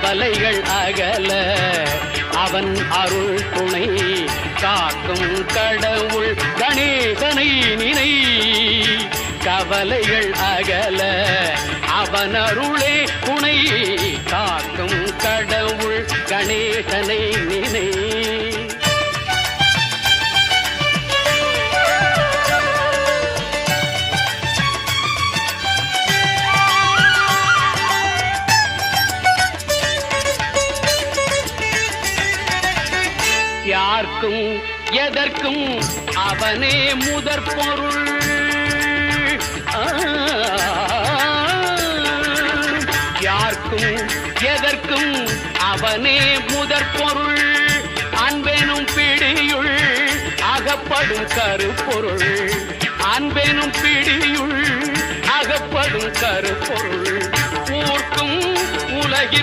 கவலைகள் அகல அவன் அருள் துணை காக்கும் கடவுள் கணேசனை நினை. கவலைகள் அகல அவன் அருளே துணை காக்கும் கடவுள் கணேசனை நினை. யார்க்கும் எதற்கும் அவனே முதற் பொருள். யார்க்கும் எதற்கும் அவனே முதற் பொருள். அன்பெனும் பிடியுள் அகப்படும் கருப்பொருள். அன்பெனும் பிடியுள் அகப்படும் கருப்பொருள். ஊர்க்கும் உலகிற்கும்